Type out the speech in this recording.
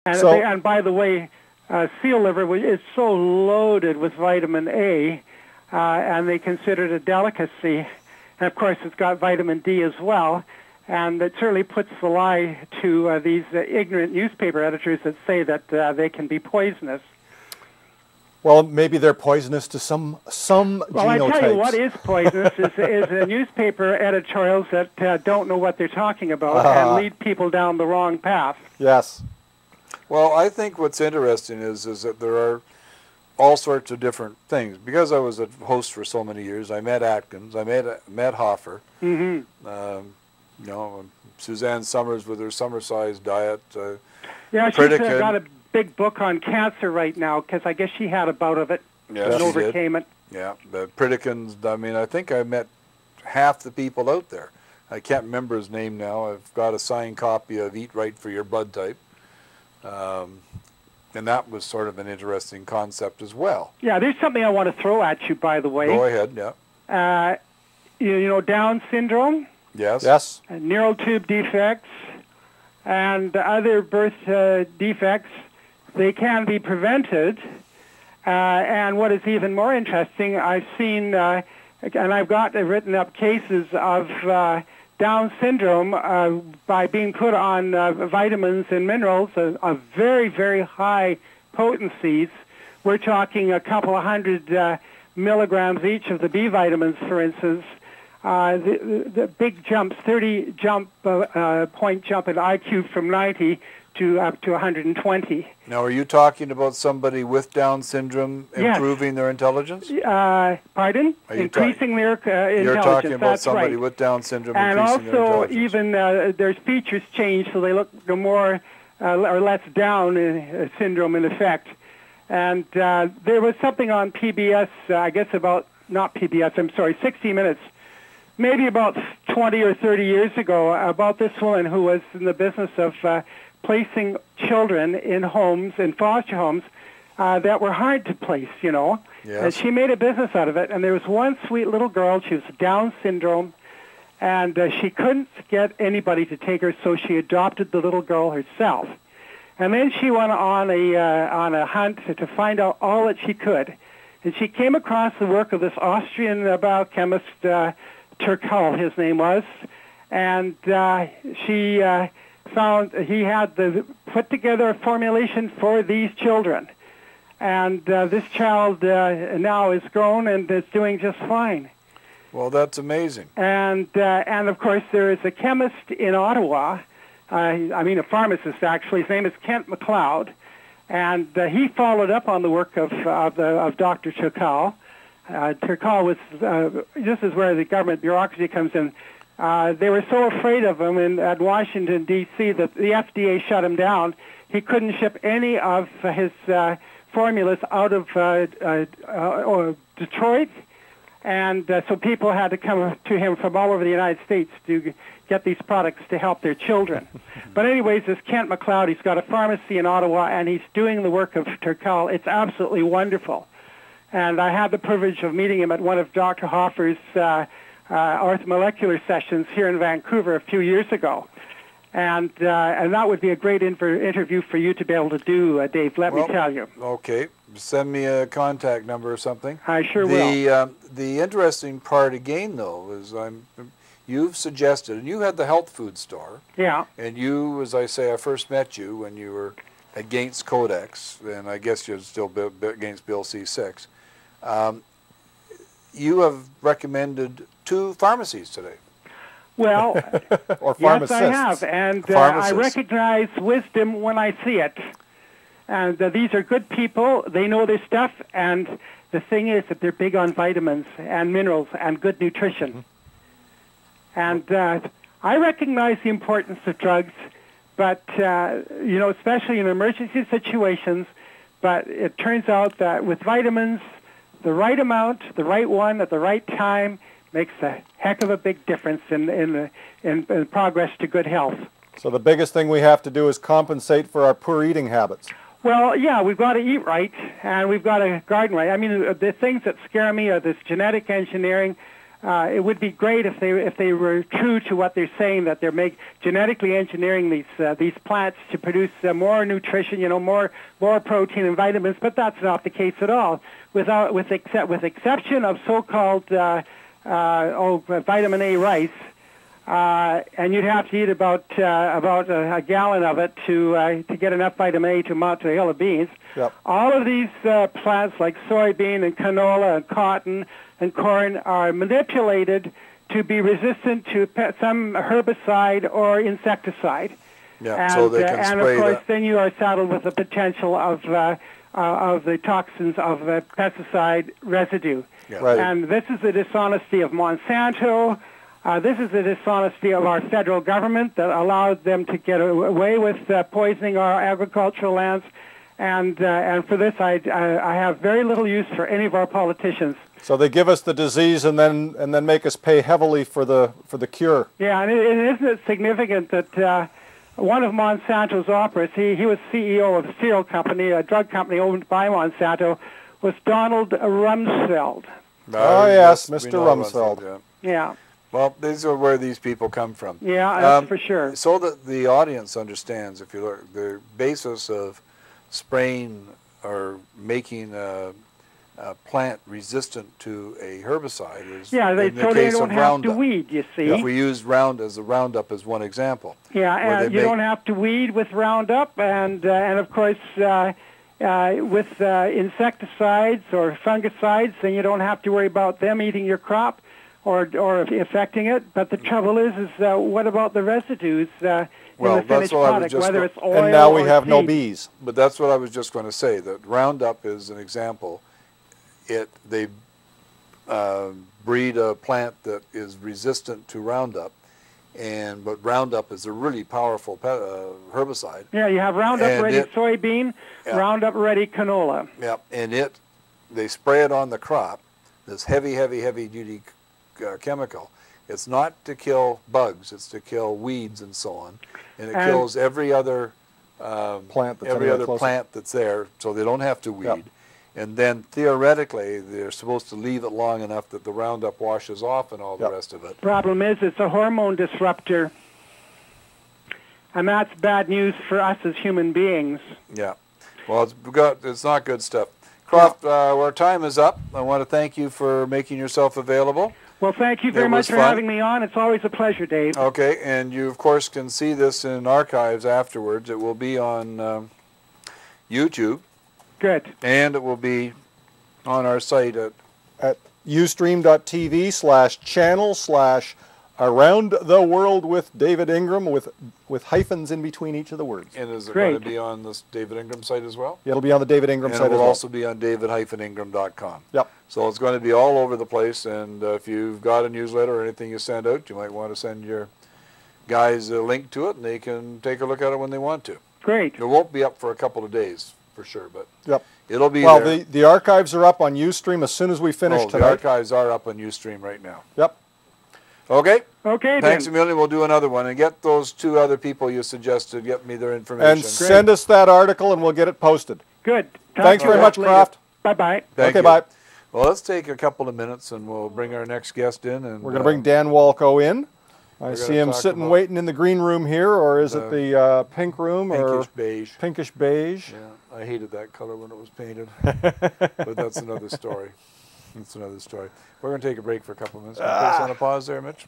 And by the way, seal liver is so loaded with vitamin A, and they consider it a delicacy. And of course, it's got vitamin D as well. And it certainly puts the lie to these ignorant newspaper editors that say that they can be poisonous. Well, maybe they're poisonous to some genotypes. Well, I tell you what is poisonous is newspaper editorials that don't know what they're talking about and lead people down the wrong path. Yes. Well, I think what's interesting is that there are all sorts of different things. Because I was a host for so many years, I met Atkins, I met Hoffer, Suzanne Summers with her summer-sized diet. Yeah, she's got a big book on cancer right now because I guess she had a bout of it and overcame it. Yeah, the Pritikin's, I mean, I think I met half the people out there. I can't remember his name now. I've got a signed copy of Eat Right for Your Blood Type. And that was sort of an interesting concept as well. Yeah, there's something I want to throw at you, by the way. Go ahead, yeah. You know Down syndrome? Yes. Yes. Neural tube defects and other birth defects, they can be prevented. And what is even more interesting, I've seen, and I've got written up cases of Down syndrome by being put on vitamins and minerals of very, very high potencies. We're talking a couple of hundred milligrams each of the B vitamins, for instance. The big jumps, 30 point jump in IQ from 90 to up to 120. Now, are you talking about somebody with Down syndrome improving their intelligence? Pardon? Increasing their intelligence. You're talking about That's somebody right. with Down syndrome and increasing their intelligence. And also, even their features change, so they look more or less Down syndrome in effect. And there was something on PBS, I guess not PBS, I'm sorry, 60 Minutes, maybe about 20 or 30 years ago, about this woman who was in the business of placing children in homes, in foster homes, that were hard to place, you know. Yes. And she made a business out of it. And there was one sweet little girl, she was Down syndrome, and she couldn't get anybody to take her, so she adopted the little girl herself. And then she went on a hunt to find out all that she could. And she came across the work of this Austrian biochemist, Turkal, his name was, and she found he had put together a formulation for these children. And this child now is grown and is doing just fine. Well, that's amazing. And of course, there is a chemist in Ottawa, a pharmacist actually, his name is Kent MacLeod, and he followed up on the work of Dr. Turkal. Turkal was, this is where the government bureaucracy comes in. They were so afraid of him at Washington, D.C., that the FDA shut him down. He couldn't ship any of his formulas out of Detroit, and so people had to come to him from all over the United States to get these products to help their children. But anyways, this Kent MacLeod, he's got a pharmacy in Ottawa, and he's doing the work of Turkal. It's absolutely wonderful. And I had the privilege of meeting him at one of Dr. Hoffer's orthomolecular sessions here in Vancouver a few years ago. And that would be a great interview for you to be able to do, Dave, let me tell you. Okay. Send me a contact number or something. I sure will. The interesting part again, though, is you've suggested, and you had the health food store. Yeah. And you, as I say, I first met you when you were against Codex, and I guess you're still against Bill C-6. You have recommended 2 pharmacies today. Well, or yes, I have, and I recognize wisdom when I see it. And these are good people. They know their stuff, and the thing is that they're big on vitamins and minerals and good nutrition. Mm-hmm. And I recognize the importance of drugs, but, especially in emergency situations, but it turns out that with vitamins, the right amount, the right one at the right time makes a heck of a big difference in progress to good health. So the biggest thing we have to do is compensate for our poor eating habits. Well, yeah, we've got to eat right, and we've got to garden right. I mean, the things that scare me are this genetic engineering, it would be great if they were true to what they're saying, that they're genetically engineering these plants to produce more nutrition, more protein and vitamins. But that's not the case at all. With exception of so-called vitamin A rice, and you'd have to eat about a gallon of it to get enough vitamin A to mount to a hill of beans. Yep. All of these plants, like soybean and canola and cotton and corn, are manipulated to be resistant to some herbicide or insecticide. Yeah, and, so they can and spray of course, that. then you are saddled with the potential of the toxins of pesticide residue. Yeah. Right. And this is the dishonesty of Monsanto. This is the dishonesty of our federal government that allowed them to get away with poisoning our agricultural lands. And for this, I have very little use for any of our politicians. So they give us the disease and then make us pay heavily for the cure. Yeah, and isn't it significant that one of Monsanto's operatives, he was CEO of a cereal company, a drug company owned by Monsanto, was Donald Rumsfeld. Oh, yes, we Mr. know Rumsfeld. Yeah. Yeah. Well, these are where these people come from. Yeah, that's for sure. So that the audience understands, if you look, the basis of spraying or making a plant resistant to a herbicide is Yeah, in the so they case don't of have to Roundup. weed, you see. If we use Roundup as one example. Yeah, where and they you make- don't have to weed with Roundup, and of course with insecticides or fungicides, then you don't have to worry about them eating your crop or affecting it. But the trouble is what about the residues in Well, the that's finished what I was product, just whether go- it's oil And now we or have no seed? bees. But that's what I was just going to say. That Roundup is an example. They breed a plant that is resistant to Roundup, but Roundup is a really powerful herbicide. Yeah, you have Roundup And Ready it- soybean, Yeah. Roundup Ready canola. Yeah, and they spray it on the crop. This heavy duty chemical. It's not to kill bugs. It's to kill weeds and so on, and it And- kills every other Plant that's every anywhere other closer. plant that's there, so they don't have to weed. Yep. And then theoretically, they're supposed to leave it long enough that the Roundup washes off and all the Yep. rest of it. Problem is, it's a hormone disruptor, and that's bad news for us as human beings. Yeah. Well, it's not good stuff. Croft, our time is up. I want to thank you for making yourself available. Well, thank you very It much was for fun. having me on. It's always a pleasure, Dave. Okay, and you, of course, can see this in archives afterwards. It will be on YouTube, Good. and it will be on our site At ustream.tv/channel/Around the World with David Ingram with hyphens in between each of the words. and is it Great. going to be on this David Ingram site as well? It'll be on the David Ingram And site it as will well. also be on david-ingram.com. Yep. So it's going to be all over the place, and if you've got a newsletter or anything you send out, you might want to send your guys a link to it, and they can take a look at it when they want to. Great. It won't be up for a couple of days, for sure, but Yep. it'll be Well, there. the archives are up on Ustream as soon as we finish The tonight. archives are up on Ustream right now. Yep. Okay? Okay, Thanks a then. million. We'll do another one. And get those two other people you suggested, get me their information. And send us that article and we'll get it posted. Good. Thanks very much, Croft. Bye-bye. Thank Okay, you. bye. Well, let's take a couple of minutes, and we'll bring our next guest in. And We're going to bring Dan Walco in. I We're see gonna him talk sitting about waiting in the green room here, or is it the pink room or pinkish beige. pinkish beige? Yeah, I hated that color when it was painted, but that's another story. That's another story. We're going to take a break for a couple of minutes. Can you put us on a pause there, Mitch?